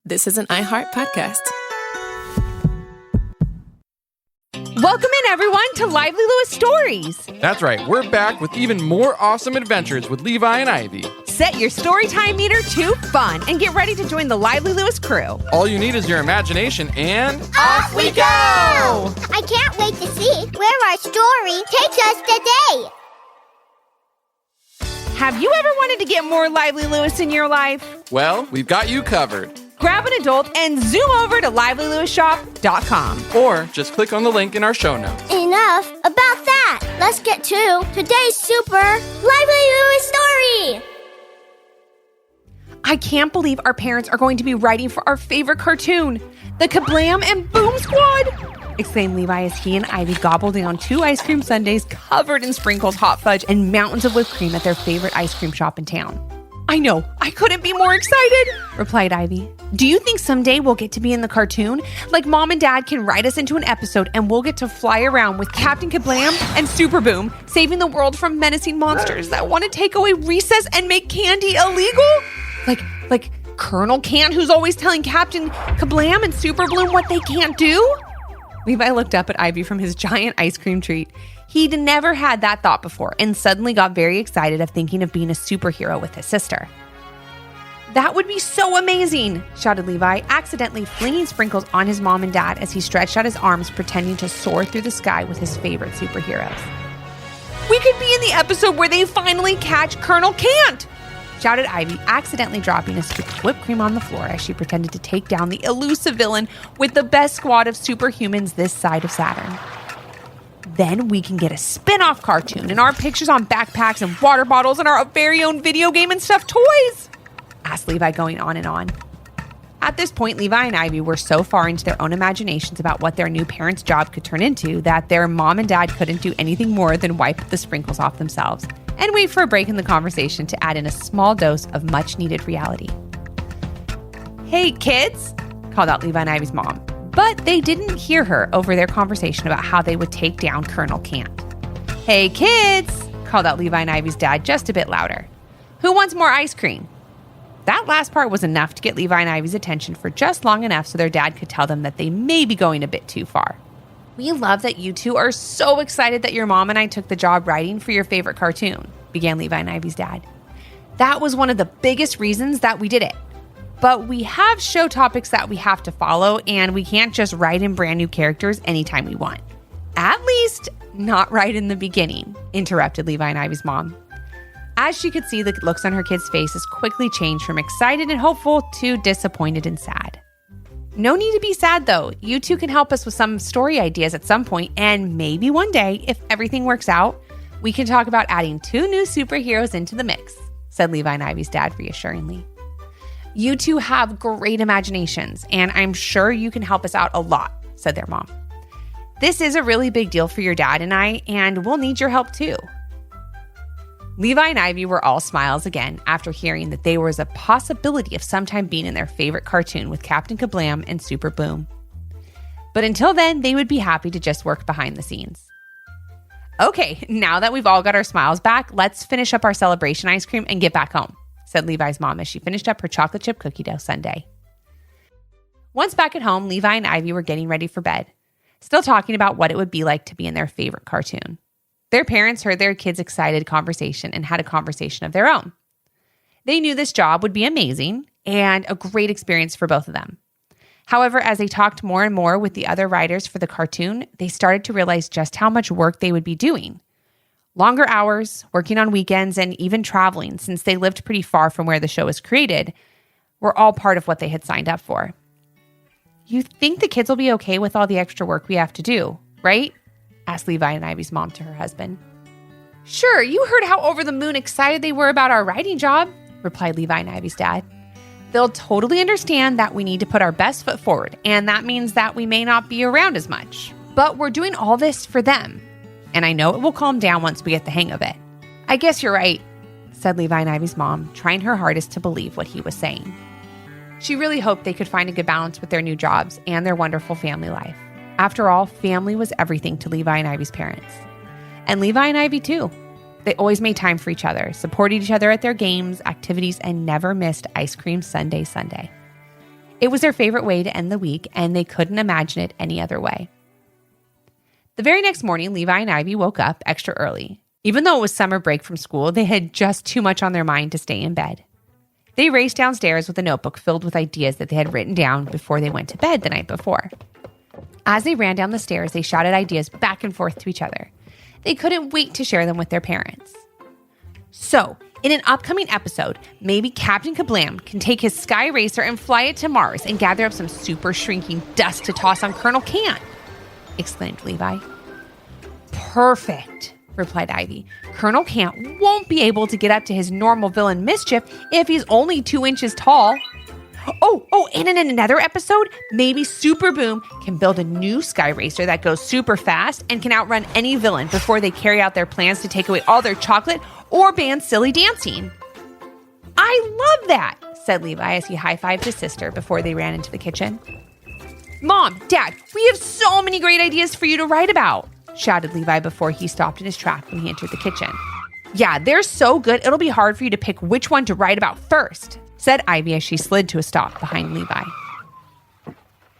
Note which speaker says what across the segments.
Speaker 1: This is an iHeart podcast.
Speaker 2: Welcome in, everyone, to Lively Lewis Stories.
Speaker 3: That's right. We're back with even more awesome adventures with Levi and Ivy.
Speaker 2: Set your storytime meter to fun and get ready to join the Lively Lewis crew.
Speaker 3: All you need is your imagination and...
Speaker 4: Off we go! I can't wait to see where our story takes us today.
Speaker 2: Have you ever wanted to get more Lively Lewis in your life?
Speaker 3: Well, we've got you covered.
Speaker 2: Grab an adult and zoom over to livelylewisshop.com.
Speaker 3: Or just click on the link in our show notes.
Speaker 4: Enough about that. Let's get to today's super Lively Lewis story.
Speaker 2: I can't believe our parents are going to be writing for our favorite cartoon, the Kablam and Boom Squad! Exclaimed Levi as he and Ivy gobbled down 2 ice cream sundaes covered in sprinkles, hot fudge, and mountains of whipped cream at their favorite ice cream shop in town. I know, I couldn't be more excited, replied Ivy. Do you think someday we'll get to be in the cartoon? Like Mom and Dad can write us into an episode and we'll get to fly around with Captain Kablam and Super Boom, saving the world from menacing monsters that want to take away recess and make candy illegal? Like Colonel Can't, who's always telling Captain Kablam and Super Bloom what they can't do? Levi looked up at Ivy from his giant ice cream treat. He'd never had that thought before and suddenly got very excited of thinking of being a superhero with his sister. That would be so amazing, shouted Levi, accidentally flinging sprinkles on his mom and dad as he stretched out his arms, pretending to soar through the sky with his favorite superheroes. We could be in the episode where they finally catch Colonel Can't, shouted Ivy, accidentally dropping a scoop of whipped cream on the floor as she pretended to take down the elusive villain with the best squad of superhumans this side of Saturn. Then we can get a spin-off cartoon and our pictures on backpacks and water bottles and our very own video game and stuffed toys, asked Levi, going on and on. At this point, Levi and Ivy were so far into their own imaginations about what their new parents' job could turn into that their mom and dad couldn't do anything more than wipe the sprinkles off themselves and wait for a break in the conversation to add in a small dose of much-needed reality. Hey, kids, called out Levi and Ivy's mom. But they didn't hear her over their conversation about how they would take down Colonel Can't. Hey, kids, called out Levi and Ivy's dad just a bit louder. Who wants more ice cream? That last part was enough to get Levi and Ivy's attention for just long enough so their dad could tell them that they may be going a bit too far. We love that you two are so excited that your mom and I took the job writing for your favorite cartoon, began Levi and Ivy's dad. That was one of the biggest reasons that we did it. But we have show topics that we have to follow, and we can't just write in brand new characters anytime we want. At least, not right in the beginning, interrupted Levi and Ivy's mom. As she could see, the looks on her kids' faces quickly changed from excited and hopeful to disappointed and sad. No need to be sad, though. You two can help us with some story ideas at some point, and maybe one day, if everything works out, we can talk about adding 2 new superheroes into the mix, said Levi and Ivy's dad reassuringly. You two have great imaginations, and I'm sure you can help us out a lot, said their mom. This is a really big deal for your dad and I, and we'll need your help too. Levi and Ivy were all smiles again after hearing that there was a possibility of sometime being in their favorite cartoon with Captain Kablam and Super Boom. But until then, they would be happy to just work behind the scenes. Okay, now that we've all got our smiles back, let's finish up our celebration ice cream and get back home, said Levi's mom as she finished up her chocolate chip cookie dough sundae. Once back at home, Levi and Ivy were getting ready for bed, still talking about what it would be like to be in their favorite cartoon. Their parents heard their kids' excited conversation and had a conversation of their own. They knew this job would be amazing and a great experience for both of them. However, as they talked more and more with the other writers for the cartoon, they started to realize just how much work they would be doing. Longer hours, working on weekends, and even traveling, since they lived pretty far from where the show was created, were all part of what they had signed up for. You think the kids will be okay with all the extra work we have to do, right? Asked Levi and Ivy's mom to her husband. Sure, you heard how over the moon excited they were about our writing job, replied Levi and Ivy's dad. They'll totally understand that we need to put our best foot forward, and that means that we may not be around as much. But we're doing all this for them, and I know it will calm down once we get the hang of it. I guess you're right, said Levi and Ivy's mom, trying her hardest to believe what he was saying. She really hoped they could find a good balance with their new jobs and their wonderful family life. After all, family was everything to Levi and Ivy's parents. And Levi and Ivy, too. They always made time for each other, supported each other at their games, activities, and never missed Ice Cream Sunday. It was their favorite way to end the week, and they couldn't imagine it any other way. The very next morning, Levi and Ivy woke up extra early. Even though it was summer break from school, they had just too much on their mind to stay in bed. They raced downstairs with a notebook filled with ideas that they had written down before they went to bed the night before. As they ran down the stairs, they shouted ideas back and forth to each other. They couldn't wait to share them with their parents. So, in an upcoming episode, maybe Captain Kablam can take his sky racer and fly it to Mars and gather up some super shrinking dust to toss on Colonel Can, exclaimed Levi. Perfect, replied Ivy. Colonel Can won't be able to get up to his normal villain mischief if he's only 2 inches tall. Oh, and in another episode, maybe Super Boom can build a new sky racer that goes super fast and can outrun any villain before they carry out their plans to take away all their chocolate or ban silly dancing. I love that, said Levi as he high-fived his sister before they ran into the kitchen. Mom, Dad, we have so many great ideas for you to write about, shouted Levi before he stopped in his track when he entered the kitchen. Yeah, they're so good, it'll be hard for you to pick which one to write about first, said Ivy as she slid to a stop behind Levi.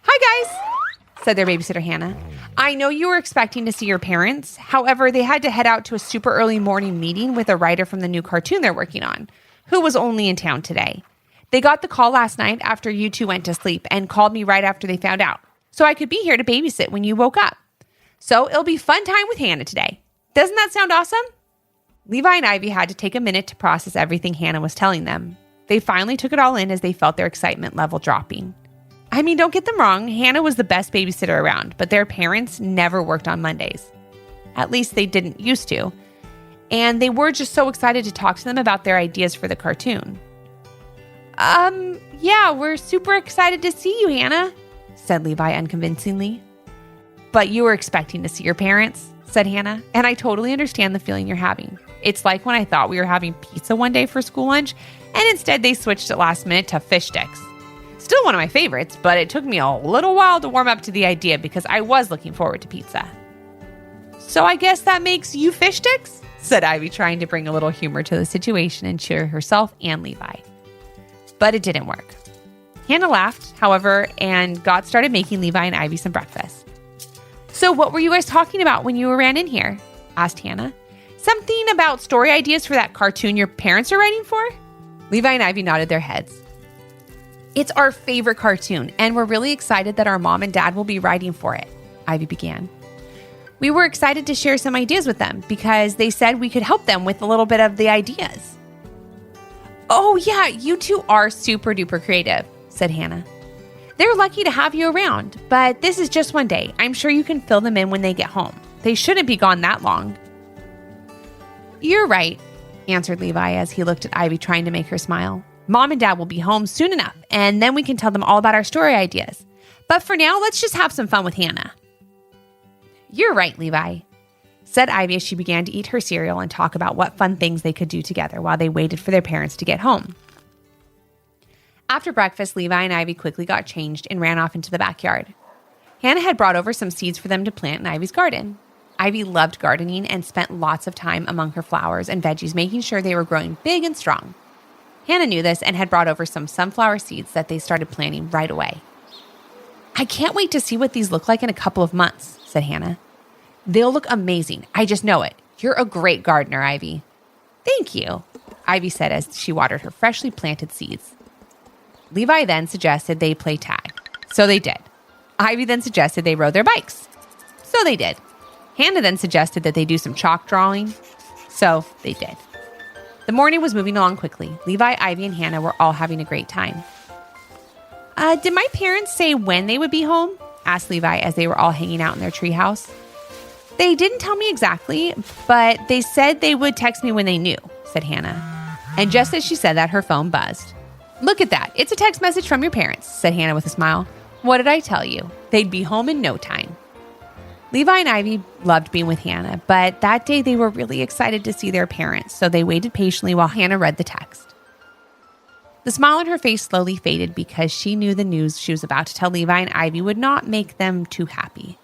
Speaker 2: Hi, guys, said their babysitter Hannah. I know you were expecting to see your parents. However, they had to head out to a super early morning meeting with a writer from the new cartoon they're working on, who was only in town today. They got the call last night after you two went to sleep and called me right after they found out, so I could be here to babysit when you woke up. So it'll be fun time with Hannah today. Doesn't that sound awesome? Levi and Ivy had to take a minute to process everything Hannah was telling them. They finally took it all in as they felt their excitement level dropping. I mean, don't get them wrong, Hannah was the best babysitter around, but their parents never worked on Mondays. At least they didn't used to. And they were just so excited to talk to them about their ideas for the cartoon. Yeah, we're super excited to see you, Hannah, said Levi unconvincingly. But you were expecting to see your parents, said Hannah, and I totally understand the feeling you're having. It's like when I thought we were having pizza one day for school lunch, and instead they switched at last minute to fish sticks. Still one of my favorites, but it took me a little while to warm up to the idea because I was looking forward to pizza. So I guess that makes you fish sticks? Said Ivy, trying to bring a little humor to the situation and cheer herself and Levi. But it didn't work. Hannah laughed, however, and started making Levi and Ivy some breakfast. So what were you guys talking about when you ran in here? Asked Hannah. Something about story ideas for that cartoon your parents are writing for? Levi and Ivy nodded their heads. It's our favorite cartoon, and we're really excited that our mom and dad will be writing for it, Ivy began. We were excited to share some ideas with them because they said we could help them with a little bit of the ideas. Oh yeah, you two are super duper creative, said Hannah. They're lucky to have you around, but this is just one day. I'm sure you can fill them in when they get home. They shouldn't be gone that long. You're right, answered Levi as he looked at Ivy, trying to make her smile. Mom and Dad will be home soon enough, and then we can tell them all about our story ideas. But for now, let's just have some fun with Hannah. You're right, Levi, said Ivy as she began to eat her cereal and talk about what fun things they could do together while they waited for their parents to get home. After breakfast, Levi and Ivy quickly got changed and ran off into the backyard. Hannah had brought over some seeds for them to plant in Ivy's garden. Ivy loved gardening and spent lots of time among her flowers and veggies, making sure they were growing big and strong. Hannah knew this and had brought over some sunflower seeds that they started planting right away. I can't wait to see what these look like in a couple of months, said Hannah. They'll look amazing. I just know it. You're a great gardener, Ivy. Thank you, Ivy said as she watered her freshly planted seeds. Levi then suggested they play tag. So they did. Ivy then suggested they rode their bikes. So they did. Hannah then suggested that they do some chalk drawing. So they did. The morning was moving along quickly. Levi, Ivy, and Hannah were all having a great time. Did my parents say when they would be home? Asked Levi as they were all hanging out in their treehouse. They didn't tell me exactly, but they said they would text me when they knew, said Hannah. And just as she said that, her phone buzzed. Look at that. It's a text message from your parents, said Hannah with a smile. What did I tell you? They'd be home in no time. Levi and Ivy loved being with Hannah, but that day they were really excited to see their parents, so they waited patiently while Hannah read the text. The smile on her face slowly faded because she knew the news she was about to tell Levi and Ivy would not make them too happy.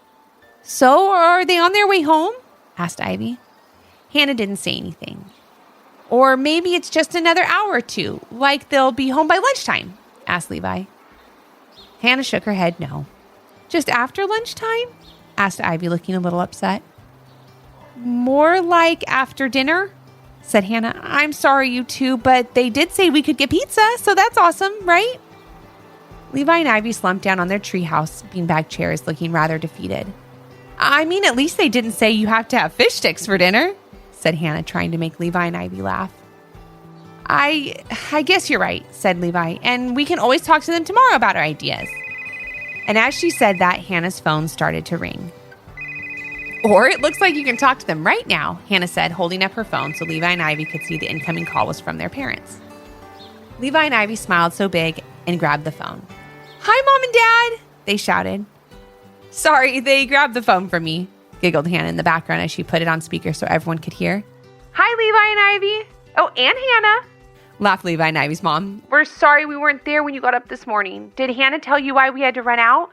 Speaker 2: So, are they on their way home? Asked Ivy. Hannah didn't say anything. Or maybe it's just another hour or two, like they'll be home by lunchtime, asked Levi. Hannah shook her head no. Just after lunchtime? Asked Ivy, looking a little upset. More like after dinner, said Hannah. I'm sorry, you two, but they did say we could get pizza, so that's awesome, right? Levi and Ivy slumped down on their treehouse beanbag chairs, looking rather defeated. I mean, at least they didn't say you have to have fish sticks for dinner, said Hannah, trying to make Levi and Ivy laugh. I guess you're right, said Levi, and we can always talk to them tomorrow about our ideas. And as she said that, Hannah's phone started to ring. Or it looks like you can talk to them right now, Hannah said, holding up her phone so Levi and Ivy could see the incoming call was from their parents. Levi and Ivy smiled so big and grabbed the phone. Hi, Mom and Dad, they shouted. Sorry, they grabbed the phone from me, giggled Hannah in the background as she put it on speaker so everyone could hear. Hi, Levi and Ivy. Oh, and Hannah, laughed Levi and Ivy's mom. We're sorry we weren't there when you got up this morning. Did Hannah tell you why we had to run out?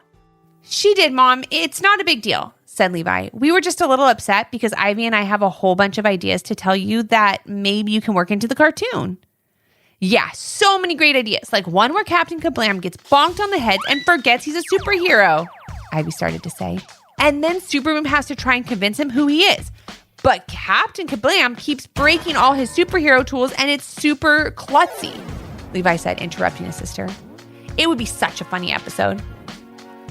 Speaker 2: She did, Mom. It's not a big deal, said Levi. We were just a little upset because Ivy and I have a whole bunch of ideas to tell you that maybe you can work into the cartoon. Yeah, so many great ideas, like one where Captain Kablam gets bonked on the head and forgets he's a superhero, Ivy started to say. And then Superboom has to try and convince him who he is. But Captain Kablam keeps breaking all his superhero tools and it's super klutzy, Levi said, interrupting his sister. It would be such a funny episode.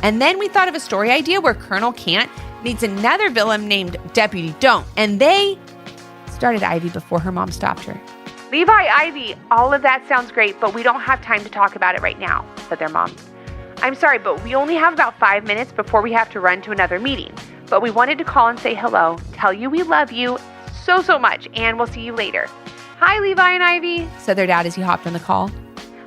Speaker 2: And then we thought of a story idea where Colonel Can't meets another villain named Deputy Don't, and they started Ivy before her mom stopped her. Levi, Ivy, all of that sounds great, but we don't have time to talk about it right now, said their mom. I'm sorry, but we only have about 5 minutes before we have to run to another meeting. But we wanted to call and say hello, tell you we love you so much, and we'll see you later. Hi, Levi and Ivy, said their dad as he hopped on the call.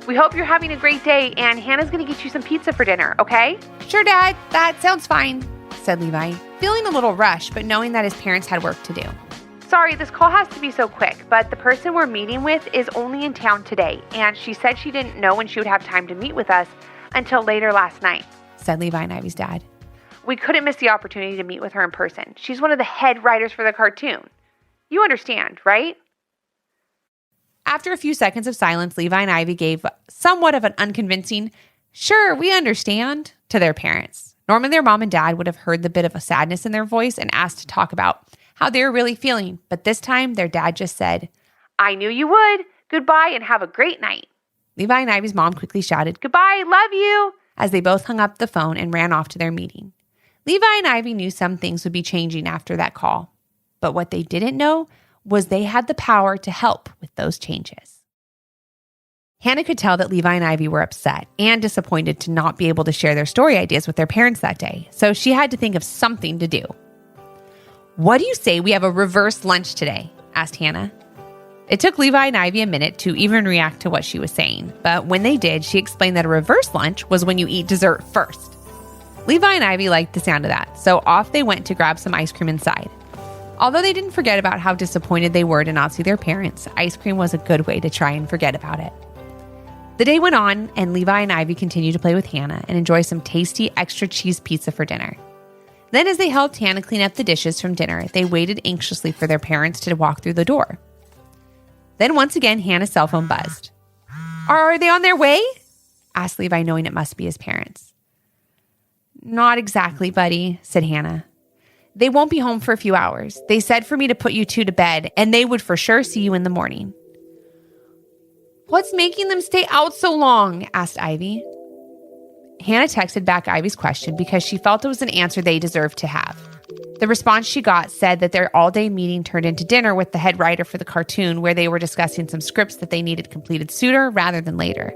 Speaker 2: We hope you're having a great day, and Hannah's going to get you some pizza for dinner, okay? Sure, Dad. That sounds fine, said Levi, feeling a little rushed, but knowing that his parents had work to do. Sorry, this call has to be so quick, but the person we're meeting with is only in town today, and she said she didn't know when she would have time to meet with us until later last night, said Levi and Ivy's dad. We couldn't miss the opportunity to meet with her in person. She's one of the head writers for the cartoon. You understand, right? After a few seconds of silence, Levi and Ivy gave somewhat of an unconvincing, sure, we understand, to their parents. Normally, their mom and dad would have heard the bit of a sadness in their voice and asked to talk about how they were really feeling. But this time, their dad just said, I knew you would. Goodbye and have a great night. Levi and Ivy's mom quickly shouted, Goodbye, love you, as they both hung up the phone and ran off to their meeting. Levi and Ivy knew some things would be changing after that call. But what they didn't know was they had the power to help with those changes. Hannah could tell that Levi and Ivy were upset and disappointed to not be able to share their story ideas with their parents that day, so she had to think of something to do. What do you say we have a reverse lunch today? Asked Hannah. It took Levi and Ivy a minute to even react to what she was saying, but when they did, she explained that a reverse lunch was when you eat dessert first. Levi and Ivy liked the sound of that, so off they went to grab some ice cream inside. Although they didn't forget about how disappointed they were to not see their parents, ice cream was a good way to try and forget about it. The day went on, and Levi and Ivy continued to play with Hannah and enjoy some tasty extra cheese pizza for dinner. Then as they helped Hannah clean up the dishes from dinner, they waited anxiously for their parents to walk through the door. Then once again, Hannah's cell phone buzzed. Are they on their way? Asked Levi, knowing it must be his parents. Not exactly, buddy, said Hannah. They won't be home for a few hours. They said for me to put you two to bed, and they would for sure see you in the morning. What's making them stay out so long? Asked Ivy. Hannah texted back Ivy's question because she felt it was an answer they deserved to have. The response she got said that their all-day meeting turned into dinner with the head writer for the cartoon, where they were discussing some scripts that they needed completed sooner rather than later.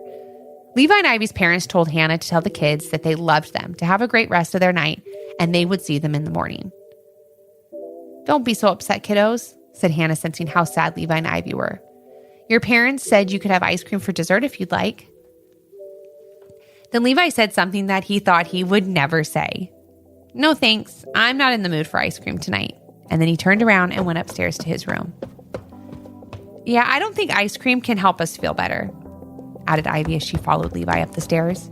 Speaker 2: Levi and Ivy's parents told Hannah to tell the kids that they loved them, to have a great rest of their night, and they would see them in the morning. Don't be so upset, kiddos, said Hannah, sensing how sad Levi and Ivy were. Your parents said you could have ice cream for dessert if you'd like. Then Levi said something that he thought he would never say. No thanks, I'm not in the mood for ice cream tonight. And then he turned around and went upstairs to his room. Yeah, I don't think ice cream can help us feel better, added Ivy as she followed Levi up the stairs.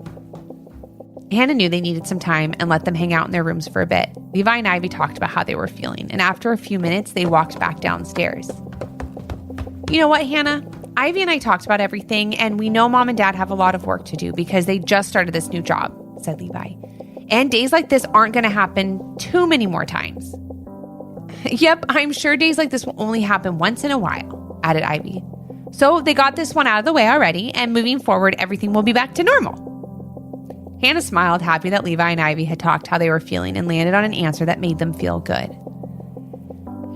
Speaker 2: Hannah knew they needed some time and let them hang out in their rooms for a bit. Levi and Ivy talked about how they were feeling, and after a few minutes, they walked back downstairs. You know what, Hannah? Ivy and I talked about everything, and we know Mom and Dad have a lot of work to do because they just started this new job. said Levi. And days like this aren't going to happen too many more times. Yep, I'm sure days like this will only happen once in a while, added Ivy. So they got this one out of the way already, and moving forward, everything will be back to normal. Hannah smiled, happy that Levi and Ivy had talked how they were feeling and landed on an answer that made them feel good.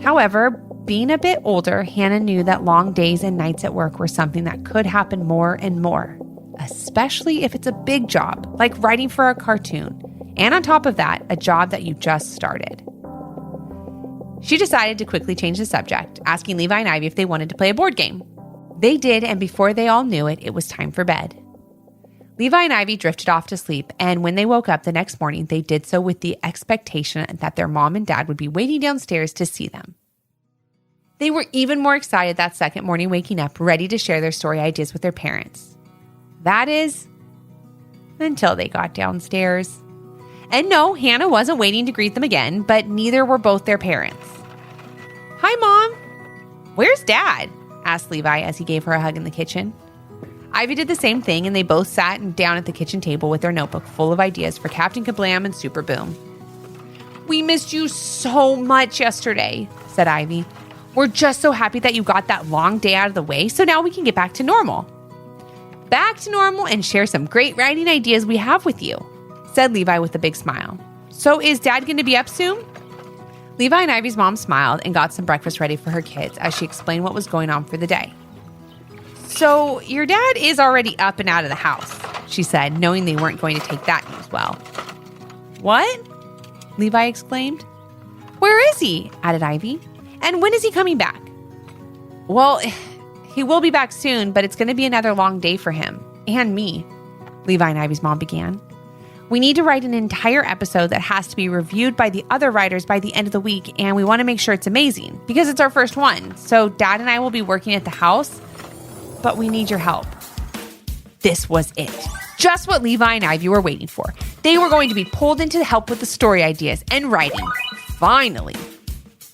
Speaker 2: However, being a bit older, Hannah knew that long days and nights at work were something that could happen more and more, especially if it's a big job, like writing for a cartoon, and on top of that, a job that you just started. She decided to quickly change the subject, asking Levi and Ivy if they wanted to play a board game. They did, and before they all knew it, it was time for bed. Levi and Ivy drifted off to sleep, and when they woke up the next morning, they did so with the expectation that their mom and dad would be waiting downstairs to see them. They were even more excited that second morning waking up, ready to share their story ideas with their parents. That is, until they got downstairs. And no, Hannah wasn't waiting to greet them again, but neither were both their parents. "Hi, Mom. Where's Dad?" asked Levi as he gave her a hug in the kitchen. Ivy did the same thing, and they both sat down at the kitchen table with their notebook full of ideas for Captain Kablam and Super Boom. "We missed you so much yesterday," said Ivy. "We're just so happy that you got that long day out of the way, so now we can get back to normal." "Back to normal and share some great writing ideas we have with you," said Levi with a big smile. "So is Dad going to be up soon?" Levi and Ivy's mom smiled and got some breakfast ready for her kids as she explained what was going on for the day. "So your dad is already up and out of the house," she said, knowing they weren't going to take that news well. "What?" Levi exclaimed. "Where is he?" added Ivy. "And when is he coming back?" "Well, he will be back soon, but it's going to be another long day for him and me," Levi and Ivy's mom began. "We need to write an entire episode that has to be reviewed by the other writers by the end of the week, and we want to make sure it's amazing because it's our first one. So Dad and I will be working at the house, but we need your help." This was it. Just what Levi and Ivy were waiting for. They were going to be pulled in to help with the story ideas and writing. Finally.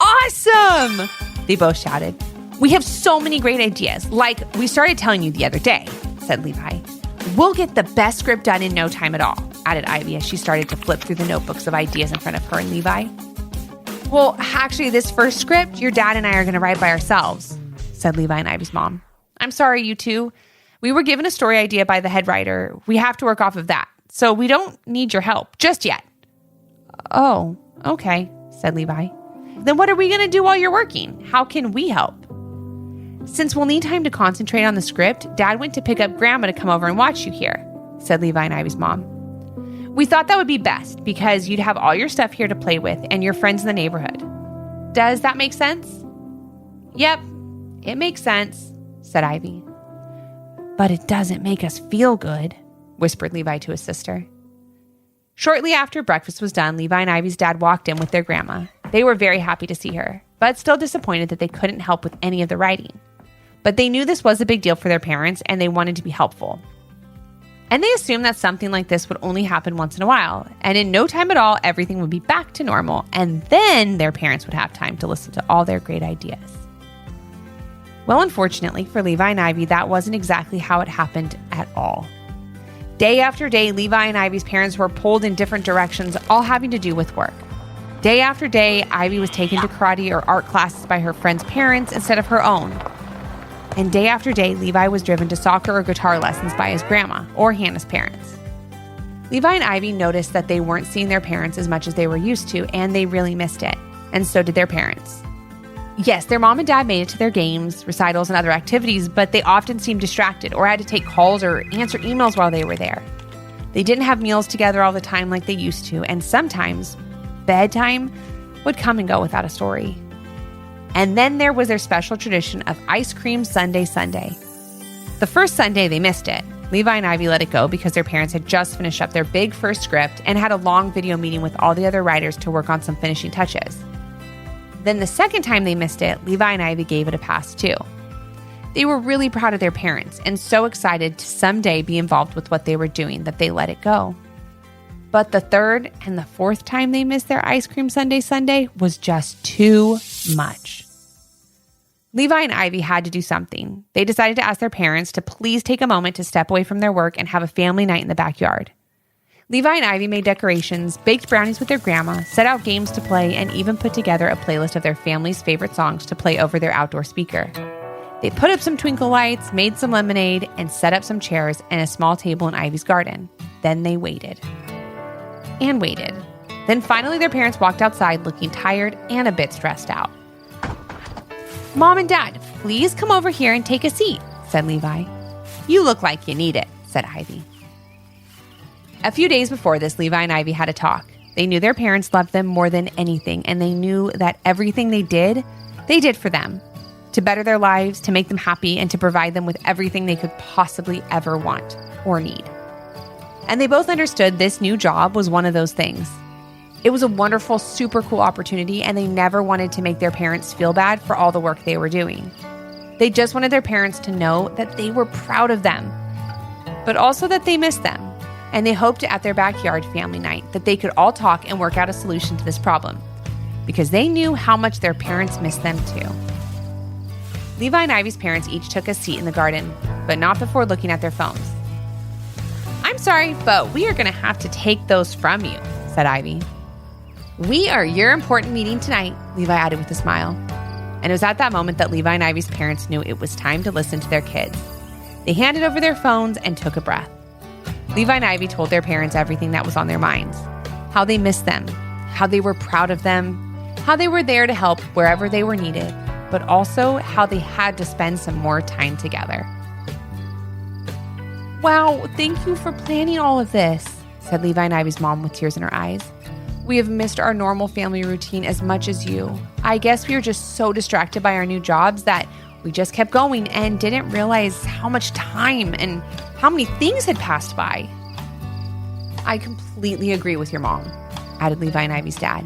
Speaker 2: "Awesome!" they both shouted. "We have so many great ideas, like we started telling you the other day," said Levi. "We'll get the best script done in no time at all," added Ivy as she started to flip through the notebooks of ideas in front of her and Levi. "Well, actually, this first script, your dad and I are going to write by ourselves," said Levi and Ivy's mom. "I'm sorry, you two. We were given a story idea by the head writer. We have to work off of that, so we don't need your help just yet." "Oh, okay," said Levi. "Then what are we going to do while you're working? How can we help?" "Since we'll need time to concentrate on the script, Dad went to pick up Grandma to come over and watch you here," said Levi and Ivy's mom. "We thought that would be best because you'd have all your stuff here to play with and your friends in the neighborhood. Does that make sense?" "Yep, it makes sense," said Ivy. "But it doesn't make us feel good," whispered Levi to his sister. Shortly after breakfast was done, Levi and Ivy's dad walked in with their grandma. They were very happy to see her, but still disappointed that they couldn't help with any of the writing. But they knew this was a big deal for their parents, and they wanted to be helpful. And they assumed that something like this would only happen once in a while, and in no time at all, everything would be back to normal, and then their parents would have time to listen to all their great ideas. Well, unfortunately for Levi and Ivy, that wasn't exactly how it happened at all. Day after day, Levi and Ivy's parents were pulled in different directions, all having to do with work. Day after day, Ivy was taken to karate or art classes by her friends' parents instead of her own. And day after day, Levi was driven to soccer or guitar lessons by his grandma or Hannah's parents. Levi and Ivy noticed that they weren't seeing their parents as much as they were used to, and they really missed it. And so did their parents. Yes, their mom and dad made it to their games, recitals, and other activities, but they often seemed distracted or had to take calls or answer emails while they were there. They didn't have meals together all the time like they used to, and sometimes bedtime would come and go without a story. And then there was their special tradition of ice cream Sunday. The first Sunday, they missed it. Levi and Ivy let it go because their parents had just finished up their big first script and had a long video meeting with all the other writers to work on some finishing touches. Then the second time they missed it, Levi and Ivy gave it a pass too. They were really proud of their parents and so excited to someday be involved with what they were doing that they let it go. But the third and the fourth time they missed their ice cream Sunday was just too much. Levi and Ivy had to do something. They decided to ask their parents to please take a moment to step away from their work and have a family night in the backyard. Levi and Ivy made decorations, baked brownies with their grandma, set out games to play, and even put together a playlist of their family's favorite songs to play over their outdoor speaker. They put up some twinkle lights, made some lemonade, and set up some chairs and a small table in Ivy's garden. Then they waited. And waited. Then finally their parents walked outside looking tired and a bit stressed out. "Mom and Dad, please come over here and take a seat," said Levi. "You look like you need it," said Ivy. A few days before this, Levi and Ivy had a talk. They knew their parents loved them more than anything, and they knew that everything they did for them, to better their lives, to make them happy, and to provide them with everything they could possibly ever want or need. And they both understood this new job was one of those things. It was a wonderful, super cool opportunity, and they never wanted to make their parents feel bad for all the work they were doing. They just wanted their parents to know that they were proud of them, but also that they missed them. And they hoped at their backyard family night that they could all talk and work out a solution to this problem, because they knew how much their parents missed them too. Levi and Ivy's parents each took a seat in the garden, but not before looking at their phones. "I'm sorry, but we are going to have to take those from you," said Ivy. "We are your important meeting tonight," Levi added with a smile. And it was at that moment that Levi and Ivy's parents knew it was time to listen to their kids. They handed over their phones and took a breath. Levi and Ivy told their parents everything that was on their minds, how they missed them, how they were proud of them, how they were there to help wherever they were needed, but also how they had to spend some more time together. "Wow, thank you for planning all of this," said Levi and Ivy's mom with tears in her eyes. "We have missed our normal family routine as much as you. I guess we were just so distracted by our new jobs that we just kept going and didn't realize how much time and how many things had passed by." "I completely agree with your mom," added Levi and Ivy's dad.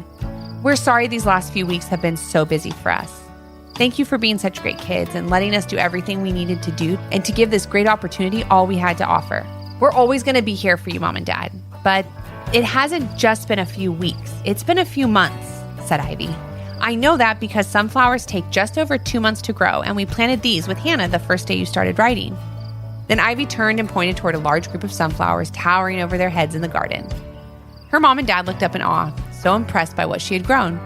Speaker 2: "We're sorry these last few weeks have been so busy for us. Thank you for being such great kids and letting us do everything we needed to do and to give this great opportunity all we had to offer. We're always going to be here for you, Mom and Dad. But it hasn't just been a few weeks. It's been a few months," said Ivy. "I know that because sunflowers take just over 2 months to grow, and we planted these with Hannah the first day you started writing." Then Ivy turned and pointed toward a large group of sunflowers towering over their heads in the garden. Her mom and dad looked up in awe, so impressed by what she had grown.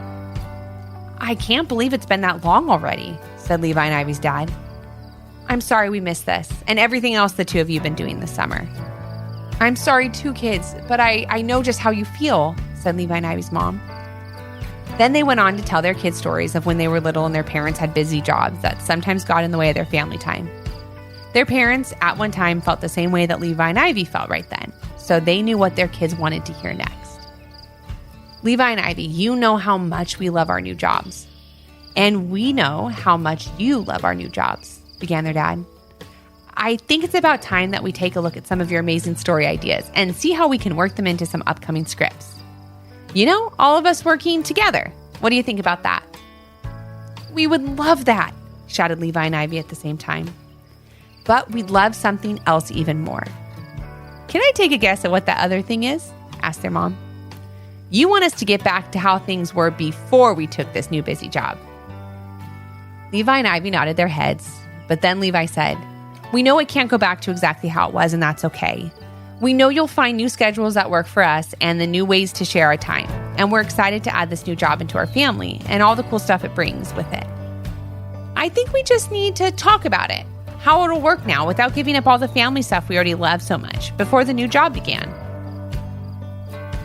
Speaker 2: "I can't believe it's been that long already," said Levi and Ivy's dad. "I'm sorry we missed this and everything else the two of you have been doing this summer." "I'm sorry too, kids, but I know just how you feel," said Levi and Ivy's mom. Then they went on to tell their kids stories of when they were little and their parents had busy jobs that sometimes got in the way of their family time. Their parents at one time felt the same way that Levi and Ivy felt right then, so they knew what their kids wanted to hear next. "Levi and Ivy, you know how much we love our new jobs. And we know how much you love our new jobs," began their dad. "I think it's about time that we take a look at some of your amazing story ideas and see how we can work them into some upcoming scripts. You know, all of us working together. What do you think about that?" "We would love that," shouted Levi and Ivy at the same time. "But we'd love something else even more." "Can I take a guess at what that other thing is?" asked their mom. "You want us to get back to how things were before we took this new busy job." Levi and Ivy nodded their heads, but then Levi said, "We know it can't go back to exactly how it was, and that's okay. We know you'll find new schedules that work for us and the new ways to share our time, and we're excited to add this new job into our family and all the cool stuff it brings with it. I think we just need to talk about it, how it'll work now without giving up all the family stuff we already love so much before the new job began."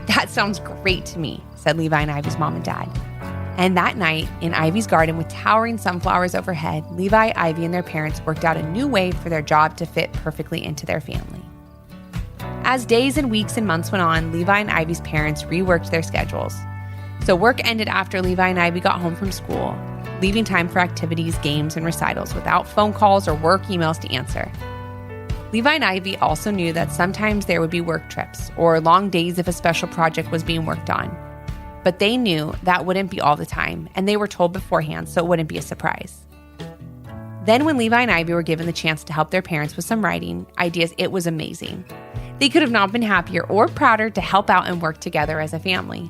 Speaker 2: "That sounds great to me," said Levi and Ivy's mom and dad. And that night, in Ivy's garden with towering sunflowers overhead, Levi, Ivy, and their parents worked out a new way for their job to fit perfectly into their family. As days and weeks and months went on, Levi and Ivy's parents reworked their schedules. So work ended after Levi and Ivy got home from school, leaving time for activities, games, and recitals without phone calls or work emails to answer. Levi and Ivy also knew that sometimes there would be work trips or long days if a special project was being worked on. But they knew that wouldn't be all the time, and they were told beforehand so it wouldn't be a surprise. Then when Levi and Ivy were given the chance to help their parents with some writing ideas, it was amazing. They could have not been happier or prouder to help out and work together as a family.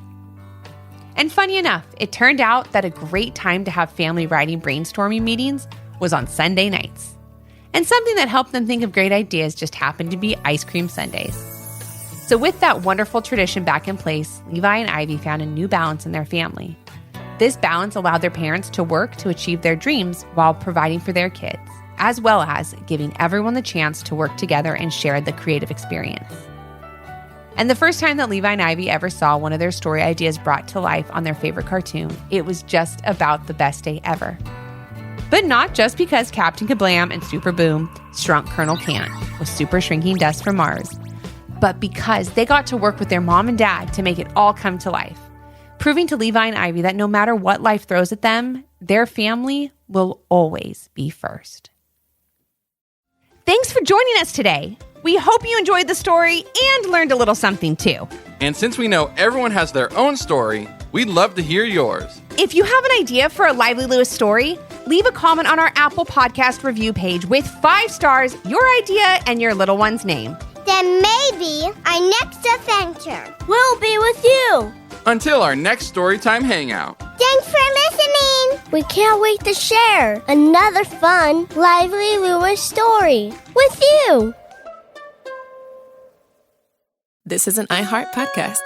Speaker 2: And funny enough, it turned out that a great time to have family writing brainstorming meetings was on Sunday nights. And something that helped them think of great ideas just happened to be ice cream sundaes. So with that wonderful tradition back in place, Levi and Ivy found a new balance in their family. This balance allowed their parents to work to achieve their dreams while providing for their kids, as well as giving everyone the chance to work together and share the creative experience. And the first time that Levi and Ivy ever saw one of their story ideas brought to life on their favorite cartoon, it was just about the best day ever. But not just because Captain Kablam and Super Boom shrunk Colonel Cant with super shrinking dust from Mars, but because they got to work with their mom and dad to make it all come to life, proving to Levi and Ivy that no matter what life throws at them, their family will always be first. Thanks for joining us today. We hope you enjoyed the story and learned a little something too.
Speaker 3: And since we know everyone has their own story, we'd love to hear yours.
Speaker 2: If you have an idea for a Lively Lewis story, leave a comment on our Apple Podcast review page with 5 stars, your idea, and your little one's name.
Speaker 4: Then maybe our next adventure will be with you.
Speaker 3: Until our next Storytime Hangout.
Speaker 4: Thanks for listening. We can't wait to share another fun Lively Lewis story with you.
Speaker 1: This is an iHeart podcast.